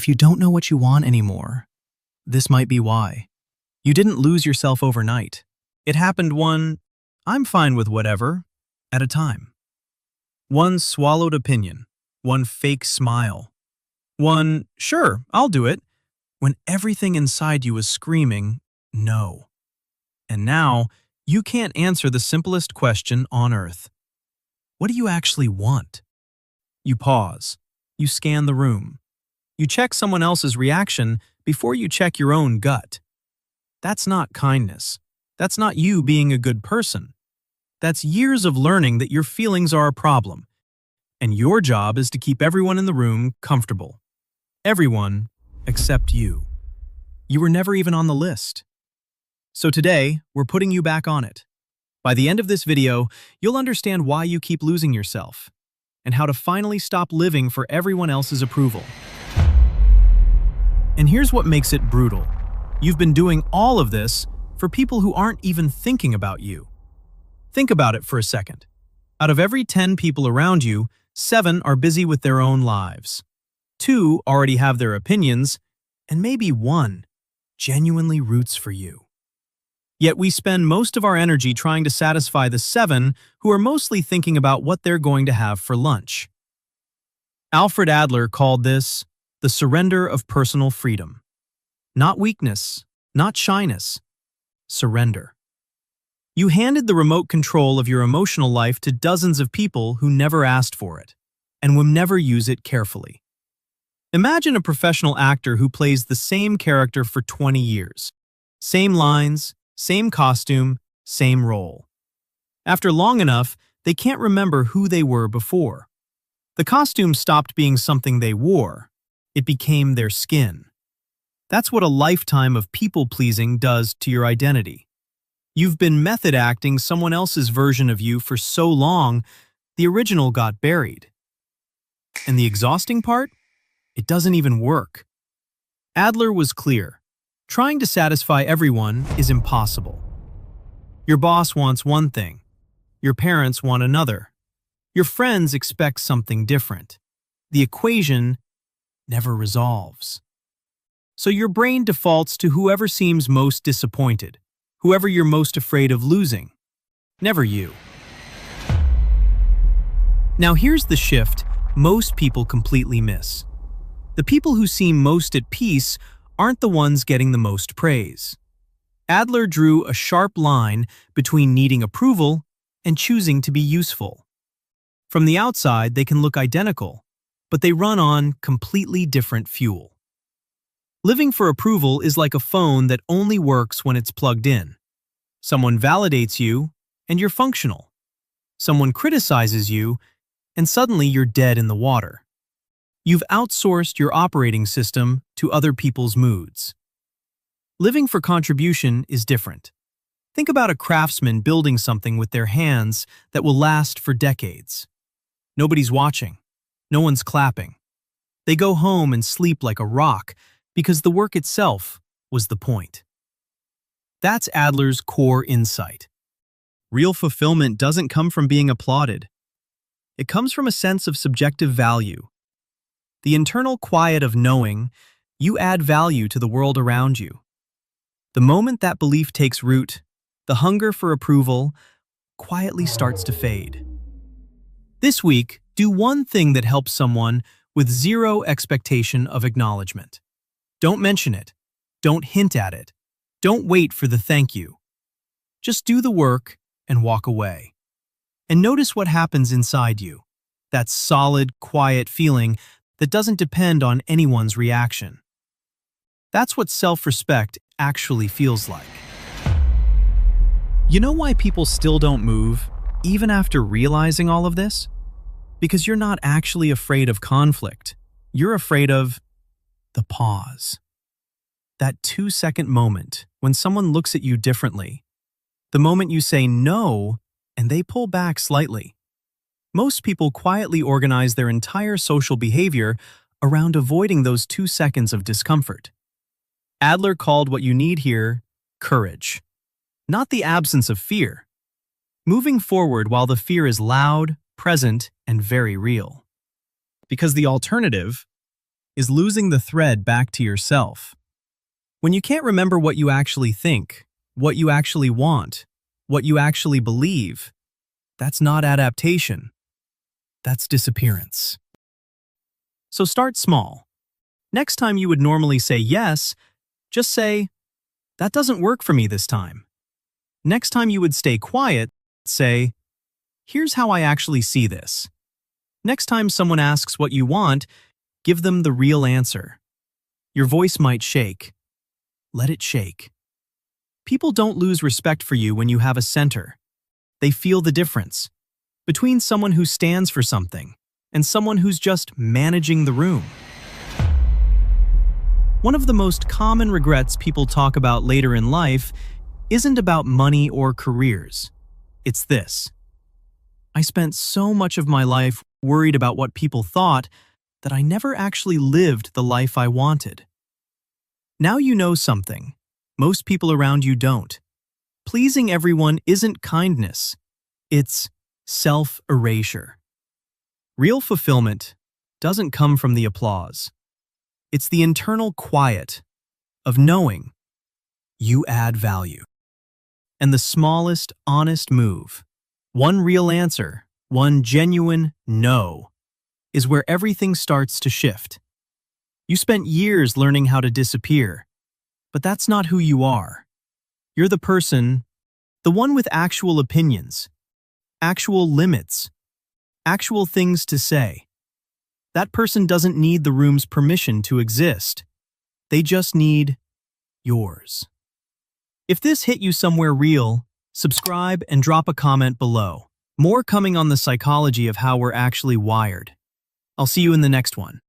If you don't know what you want anymore, this might be why. You didn't lose yourself overnight. It happened one, "I'm fine with whatever," at a time. One swallowed opinion, one fake smile, one, "Sure, I'll do it," when everything inside you was screaming, "No." And now, you can't answer the simplest question on earth. What do you actually want? You pause. You scan the room. You check someone else's reaction before you check your own gut. That's not kindness. That's not you being a good person. That's years of learning that your feelings are a problem. And your job is to keep everyone in the room comfortable. Everyone except you. You were never even on the list. So today, we're putting you back on it. By the end of this video, you'll understand why you keep losing yourself and how to finally stop living for everyone else's approval. And here's what makes it brutal. You've been doing all of this for people who aren't even thinking about you. Think about it for a second. Out of every 10 people around you, 7 are busy with their own lives. 2 already have their opinions, and maybe 1 genuinely roots for you. Yet we spend most of our energy trying to satisfy the 7 who are mostly thinking about what they're going to have for lunch. Alfred Adler called this the surrender of personal freedom. Not weakness, not shyness, surrender. You handed the remote control of your emotional life to dozens of people who never asked for it and will never use it carefully. Imagine a professional actor who plays the same character for 20 years. Same lines, same costume, same role. After long enough, they can't remember who they were before. The costume stopped being something they wore. It became their skin. That's what a lifetime of people-pleasing does to your identity. You've been method acting someone else's version of you for so long, the original got buried. And the exhausting part? It doesn't even work. Adler was clear. Trying to satisfy everyone is impossible. Your boss wants one thing. Your parents want another. Your friends expect something different. The equation never resolves. So your brain defaults to whoever seems most disappointed, whoever you're most afraid of losing. Never you. Now here's the shift most people completely miss. The people who seem most at peace aren't the ones getting the most praise. Adler drew a sharp line between needing approval and choosing to be useful. From the outside, they can look identical, but they run on completely different fuel. Living for approval is like a phone that only works when it's plugged in. Someone validates you, and you're functional. Someone criticizes you, and suddenly you're dead in the water. You've outsourced your operating system to other people's moods. Living for contribution is different. Think about a craftsman building something with their hands that will last for decades. Nobody's watching. No one's clapping. They go home and sleep like a rock because the work itself was the point. That's Adler's core insight. Real fulfillment doesn't come from being applauded. It comes from a sense of subjective value. The internal quiet of knowing you add value to the world around you. The moment that belief takes root, the hunger for approval quietly starts to fade. This week, do one thing that helps someone with zero expectation of acknowledgement. Don't mention it. Don't hint at it. Don't wait for the thank you. Just do the work and walk away. And notice what happens inside you. That solid, quiet feeling that doesn't depend on anyone's reaction. That's what self-respect actually feels like. You know why people still don't move, even after realizing all of this? Because you're not actually afraid of conflict. You're afraid of the pause. That 2-second moment when someone looks at you differently. The moment you say no and they pull back slightly. Most people quietly organize their entire social behavior around avoiding those 2 seconds of discomfort. Adler called what you need here courage, not the absence of fear. Moving forward while the fear is loud, present, and very real. Because the alternative, is losing the thread back to yourself. When you can't remember what you actually think, what you actually want, what you actually believe, that's not adaptation. That's disappearance. So start small. Next time you would normally say yes, just say, "That doesn't work for me this time." Next time you would stay quiet, say, "Here's how I actually see this." Next time someone asks what you want, give them the real answer. Your voice might shake. Let it shake. People don't lose respect for you when you have a center. They feel the difference between someone who stands for something and someone who's just managing the room. One of the most common regrets people talk about later in life isn't about money or careers. It's this: I spent so much of my life worried about what people thought that I never actually lived the life I wanted. Now you know something most people around you don't. Pleasing everyone isn't kindness. It's self-erasure. Real fulfillment doesn't come from the applause. It's the internal quiet of knowing you add value. And the smallest honest move, one real answer, one genuine no, is where everything starts to shift. You spent years learning how to disappear, but that's not who you are. You're the person, the one with actual opinions, actual limits, actual things to say. That person doesn't need the room's permission to exist. They just need yours. If this hit you somewhere real, subscribe and drop a comment below. More coming on the psychology of how we're actually wired. I'll see you in the next one.